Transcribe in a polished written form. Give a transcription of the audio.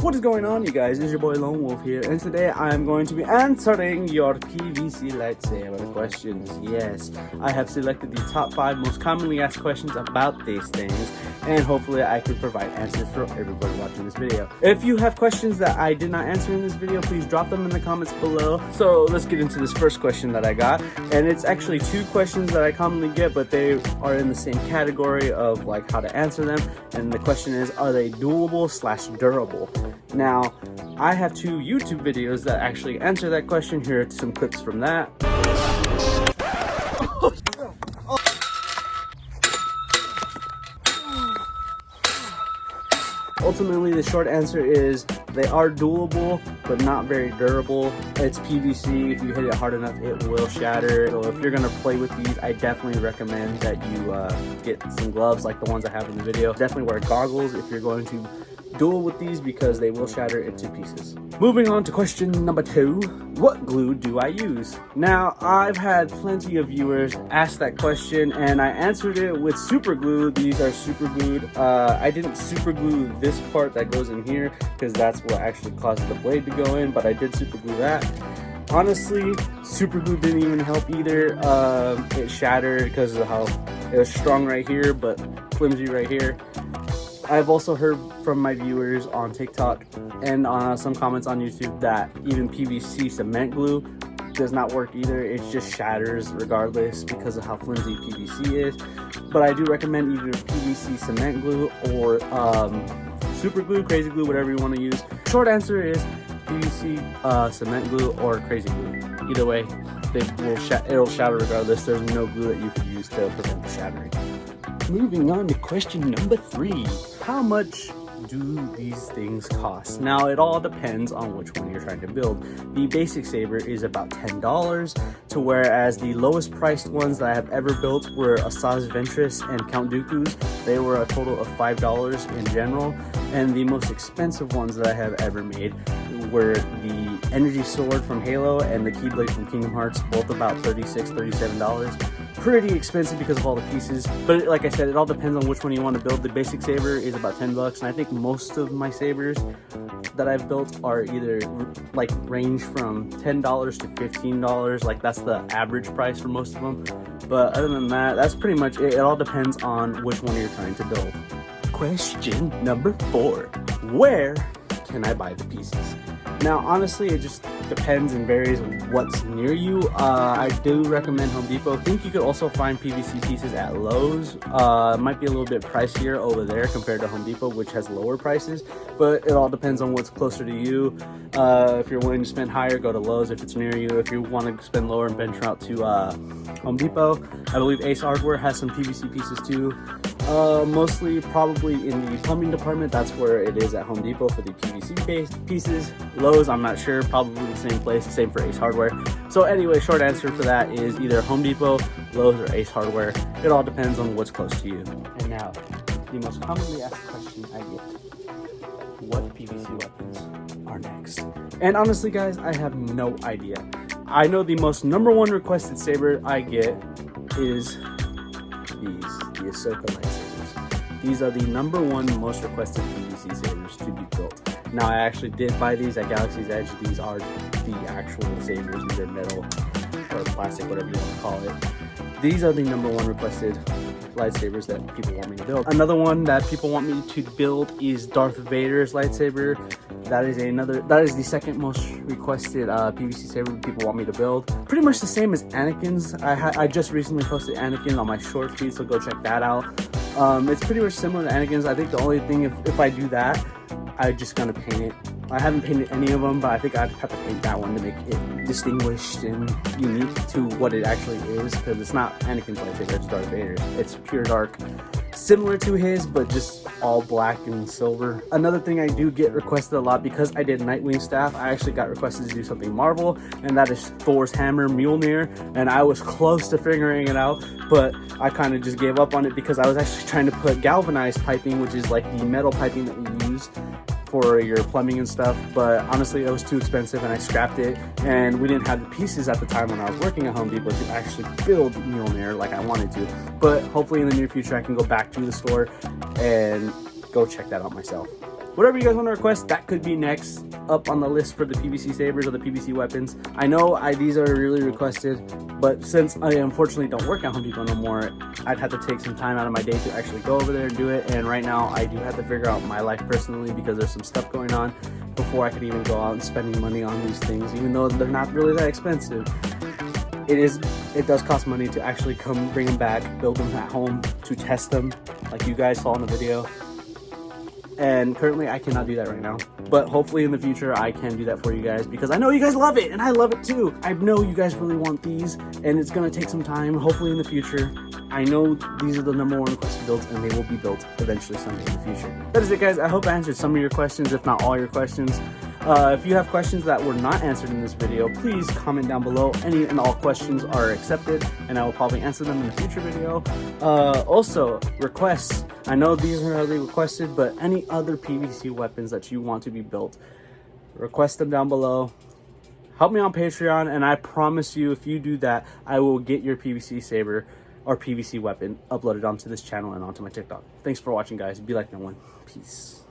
What is going on, you guys? It's your boy Lone Wolf here, and today I'm going to be answering your PVC lightsaber questions. Yes, I have selected the top 5 most commonly asked questions about these things, and hopefully I can provide answers for everybody watching this video. If you have questions that I did not answer in this video, please drop them in the comments below. So let's get into this first question that I got, and it's actually 2 questions that I commonly get, but they are in the same category of like how to answer them. And the question is, are they doable/durable? Now, I have 2 YouTube videos that actually answer that question. Here are some clips from that. Ultimately, the short answer is they are doable, but not very durable. It's PVC. If you hit it hard enough, it will shatter. So if you're gonna play with these, I definitely recommend that you get some gloves like the ones I have in the video. Definitely wear goggles if you're going to duel with these, because they will shatter into pieces. Moving on to question number 2, what glue do I use? Now, I've had plenty of viewers ask that question, and I answered it with super glue. These are super glued. I didn't super glue this part that goes in here, because that's what actually causes the blade to go in, but I did super glue that. Honestly, super glue didn't even help either. It shattered because of how it was strong right here, but flimsy right here. I've also heard from my viewers on TikTok and some comments on YouTube that even PVC cement glue does not work either. It just shatters regardless because of how flimsy PVC is. But I do recommend either PVC cement glue or super glue, crazy glue, whatever you want to use. Short answer is PVC cement glue or crazy glue. Either way, it'll shatter regardless. There's no glue that you could use to prevent the shattering. Moving on to question number 3. How much do these things cost? Now, it all depends on which one you're trying to build. The basic saber is about $10, to whereas the lowest priced ones that I have ever built were Asajj Ventress and Count Dooku's. They were a total of $5 in general, and the most expensive ones that I have ever made were the Energy Sword from Halo and the Keyblade from Kingdom Hearts, both about $36, $37. Pretty expensive because of all the pieces, but like I said, it all depends on which one you want to build. The basic saber is about $10, and I think most of my sabers that I've built are either like range from $10 to $15. Like that's the average price for most of them. But other than that, that's pretty much it. It all depends on which one you're trying to build. Question number 4, where can I buy the pieces? Now, honestly, it just depends and varies what's near you. I do recommend Home Depot. I think you could also find PVC pieces at Lowe's. It might be a little bit pricier over there compared to Home Depot, which has lower prices, but it all depends on what's closer to you. If you're willing to spend higher, go to Lowe's if it's near you. If you want to spend lower and venture out to Home Depot, I believe Ace Hardware has some PVC pieces too. Mostly probably in the plumbing department. That's where it is at Home Depot for the PVC pieces. Lowe's, I'm not sure, probably the same place, same for Ace Hardware. So anyway, short answer for that is either Home Depot, Lowe's, or Ace Hardware. It all depends on what's close to you. And now, the most commonly asked question I get: what PVC weapons are next? And honestly, guys, I have no idea. I know the most #1 requested saber I get is the Ahsoka lightsabers. These are the #1 most requested PVC sabers to be built. Now, I actually did buy these at Galaxy's Edge. These are the actual sabers, either metal or plastic, whatever you want to call it. These are the #1 requested lightsabers that people want me to build. Another one that people want me to build is Darth Vader's lightsaber. That is the second most requested PVC saber people want me to build. Pretty much the same as Anakin's. I just recently posted Anakin on my short feed, so go check that out. It's pretty much similar to Anakin's. I think the only thing, if I do that, I'm just gonna paint it. I haven't painted any of them, but I think I'd have to paint that one to make it distinguished and unique to what it actually is, because it's not Anakin's lightsaber, it's Darth Vader's. It's pure dark, similar to his, but just all black and silver. Another thing I do get requested a lot, because I did Nightwing staff, I actually got requested to do something Marvel, and that is Thor's hammer Mjolnir, and I was close to figuring it out, but I kind of just gave up on it because I was actually trying to put galvanized piping, which is like the metal piping that you use for your plumbing and stuff, but honestly it was too expensive and I scrapped it, and we didn't have the pieces at the time when I was working at Home Depot to actually build Mjolnir like I wanted to. But hopefully in the near future I can go back to the store and go check that out myself. whatever you guys want to request, that could be next up on the list for the PVC sabers or the PVC weapons. I know these are really requested, but since I unfortunately don't work at Home Depot no more, I'd have to take some time out of my day to actually go over there and do it. And right now I do have to figure out my life personally, because there's some stuff going on before I could even go out and spending money on these things, even though they're not really that expensive. It does cost money to actually come bring them back, build them at home, to test them like you guys saw in the video. And currently I cannot do that right now, but hopefully in the future I can do that for you guys, because I know you guys love it and I love it too. I know you guys really want these, and it's gonna take some time. Hopefully in the future, I know these are the #1 requested builds, and they will be built eventually someday in the future. That is it, guys. I hope I answered some of your questions, if not all your questions. If you have questions that were not answered in this video, please comment down below. Any and all questions are accepted, and I will probably answer them in a future video. Also, requests. I know these are highly requested, but any other PVC weapons that you want to be built, request them down below. Help me on Patreon, and I promise you, if you do that, I will get your PVC saber or PVC weapon uploaded onto this channel and onto my TikTok. Thanks for watching, guys. Be like no one. Peace.